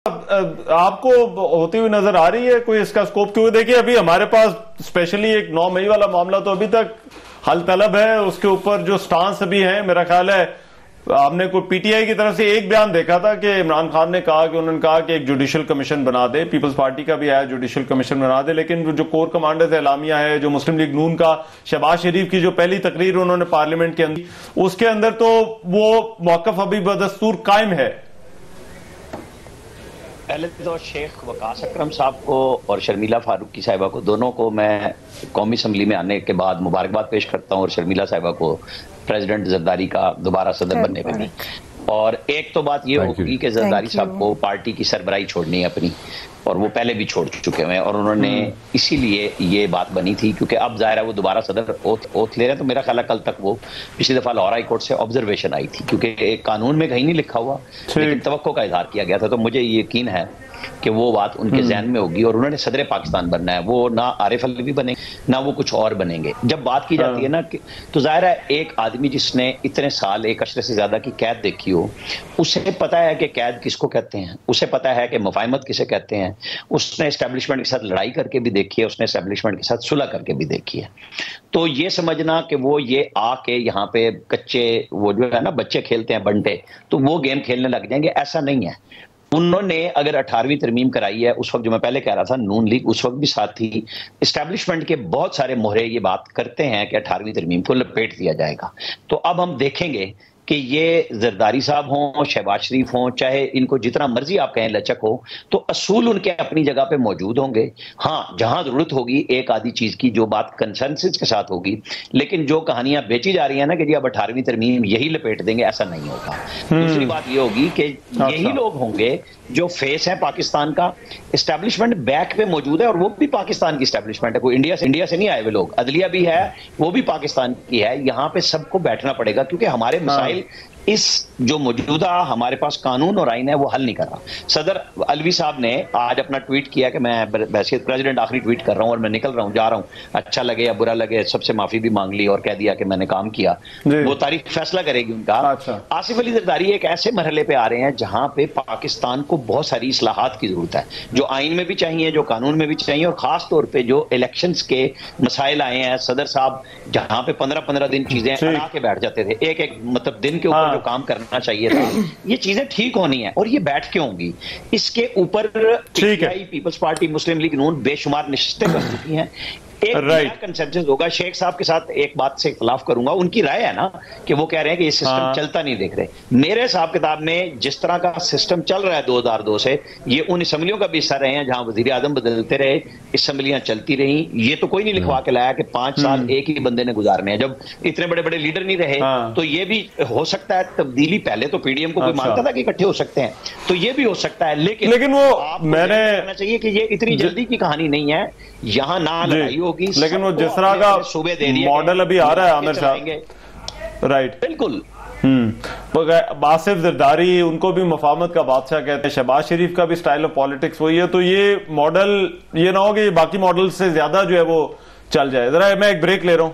آپ کو ہوتی ہوئی نظر آ رہی ہے کوئی اس کا سکوپ؟ کیوں دیکھیے ابھی ہمارے پاس اسپیشلی ایک 9 مئی والا معاملہ تو ابھی تک حل طلب ہے. اس کے اوپر جو سٹانس ابھی ہیں میرا خیال ہے ہم نے کوئی پی ٹی آئی کی طرف سے ایک بیان دیکھا تھا کہ عمران خان نے کہا کہ انہوں نے کہا کہ ایک جوڈیشل کمیشن بنا دے. پیپلز پارٹی کا بھی آیا جوڈیشل کمیشن بنا دے, لیکن جو کور کمانڈرز اعلامیہ ہے جو مسلم لیگ نون کا شہباز شریف کی جو پہلی تقریر انہوں نے پارلیمنٹ کے اندر اس کے اندر تو وہ موقف ابھی بدستور قائم ہے. پہلے تو شیخ وقاص اکرم صاحب کو اور شرمیلا فاروقی صاحبہ کو دونوں کو میں قومی اسمبلی میں آنے کے بعد مبارکباد پیش کرتا ہوں, اور شرمیلا صاحبہ کو پریزیڈنٹ زرداری کا دوبارہ صدر بننے پہ بھی. اور ایک تو بات یہ ہوگی کہ زرداری صاحب کو پارٹی کی سربراہی چھوڑنی ہے اپنی, اور وہ پہلے بھی چھوڑ چکے ہیں, اور انہوں نے اسی لیے یہ بات بنی تھی کیونکہ اب ظاہر ہے وہ دوبارہ صدر اوتھ لے رہے ہیں. تو میرا خیال ہے کل تک وہ پچھلی دفعہ لاہور ہائی کورٹ سے آبزرویشن آئی تھی کیونکہ ایک قانون میں کہیں نہیں لکھا ہوا لیکن توقع کا اظہار کیا گیا تھا. تو مجھے یقین ہے کہ وہ بات ان کے ذہن میں ہوگی, اور انہوں نے صدر پاکستان بننا ہے. وہ نہ عارف علوی بنے نہ وہ کچھ اور بنیں گے. جب بات کی جاتی ہے نا تو ظاہر ہے ایک آدمی جس نے اتنے سال ایک عشرے سے زیادہ کی قید دیکھی ہو اسے پتا ہے کہ قید کس کو کہتے ہیں, اسے پتا ہے کہ مفاہمت کسے کہتے ہیں. اس نے اسٹیبلشمنٹ کے ساتھ لڑائی کر کے بھی دیکھی ہے, اس نے اسٹیبلشمنٹ کے ساتھ صلح کر کے بھی دیکھی ہے. تو یہ سمجھنا کہ وہ یہ آ کے یہاں پہ کچے وہ جو ہے نا بچے کھیلتے ہیں بنٹے تو وہ گیم کھیلنے لگ جائیں گے, ایسا نہیں ہے. انہوں نے اگر 18ویں ترمیم کرائی ہے اس وقت جو میں پہلے کہہ رہا تھا نون لیگ اس وقت بھی ساتھ تھی. اسٹیبلشمنٹ کے بہت سارے مہرے یہ بات کرتے ہیں کہ 18ویں ترمیم کو لپیٹ دیا جائے گا. تو اب ہم دیکھیں گے کہ یہ زرداری صاحب ہوں شہباز شریف ہوں چاہے ان کو جتنا مرضی آپ کہیں لچک ہو تو اصول ان کے اپنی جگہ پہ موجود ہوں گے. ہاں جہاں ضرورت ہوگی ایک آدھی چیز کی جو بات کنسنسس کے ساتھ ہوگی, لیکن جو کہانیاں بیچی جا رہی ہیں نا کہ جی اب 18ویں ترمیم یہی لپیٹ دیں گے, ایسا نہیں ہوگا. دوسری بات یہ ہوگی کہ یہی لوگ ہوں گے جو فیس ہے پاکستان کا. اسٹیبلشمنٹ بیک پہ موجود ہے اور وہ بھی پاکستان کی اسٹیبلشمنٹ ہے, کوئی انڈیا سے نہیں آئے ہوئے لوگ. عدلیہ بھی ہے وہ بھی پاکستان کی ہے. یہاں پہ سب کو بیٹھنا پڑے گا کیونکہ ہمارے مسائل اس جو موجودہ ہمارے پاس قانون اور آئین ہے وہ حل نہیں کر رہا. صدر علوی صاحب نے آج اپنا ٹویٹ کیا کہ میں بحیثیت پریزیڈنٹ آخری ٹویٹ کر رہا ہوں اور میں نکل رہا ہوں, جا رہا ہوں, اچھا لگے یا برا لگے سب سے معافی بھی مانگ لی اور کہہ دیا کہ میں نے کام کیا. وہ تاریخ فیصلہ کرے گی ان کا. آصف علی زرداری ایک ایسے مرحلے پہ آ رہے ہیں جہاں پہ پاکستان کو بہت ساری اصلاحات کی ضرورت ہے جو آئین میں بھی چاہیے جو قانون میں بھی چاہیے, اور خاص طور پہ جو الیکشنز کے مسائل آئے ہیں. صدر صاحب جہاں پہ 15 دن چیزیں اڑا کے بیٹھ جاتے تھے, ایک مطلب دن کے اوپر جو کام کرنا چاہیے تھا, یہ چیزیں ٹھیک ہونی ہیں اور یہ بیٹھ کے ہوں گی. اس کے اوپر پیپلز پارٹی مسلم لیگ نون بے شمار نشستیں کر چکی ہیں. ایک نیا کنسنسس ہوگا. شیخ صاحب کے ساتھ ایک بات سے اختلاف کروں گا, ان کی رائے ہے نا کہ وہ کہہ رہے ہیں کہ یہ سسٹم چلتا نہیں دیکھ رہے. میرے حساب کتاب میں جس طرح کا سسٹم چل رہا ہے 2002 سے, یہ ان اسمبلیوں کا بھی حصہ رہے ہیں جہاں وزیر اعظم بدلتے رہے, اسمبلیاں چلتی رہیں. یہ تو کوئی نہیں لکھوا کے لایا کہ 5 سال ایک ہی بندے نے گزارنے ہیں. جب اتنے بڑے بڑے لیڈر نہیں رہے تو یہ بھی ہو سکتا ہے تبدیلی. پہلے تو پی ڈی ایم کو کوئی مانتا تھا کہ اکٹھے ہو سکتے ہیں, تو یہ بھی ہو سکتا ہے. لیکن وہ میں نے کہنا چاہیے کہ یہ اتنی جلدی کی کہانی نہیں ہے. یہاں نہ لڑائی ہوگی, لیکن وہ جس طرح کا ماڈل ابھی آ رہا ہے عامر صاحب, رائٹ بالکل. آصف زرداری ان کو بھی مفاہمت کا بادشاہ کہتے ہیں, شہباز شریف کا بھی سٹائل آف پالیٹکس وہی ہے. تو یہ ماڈل یہ نہ ہو کہ باقی ماڈل سے زیادہ جو ہے وہ چل جائے. ذرا میں ایک بریک لے رہا ہوں.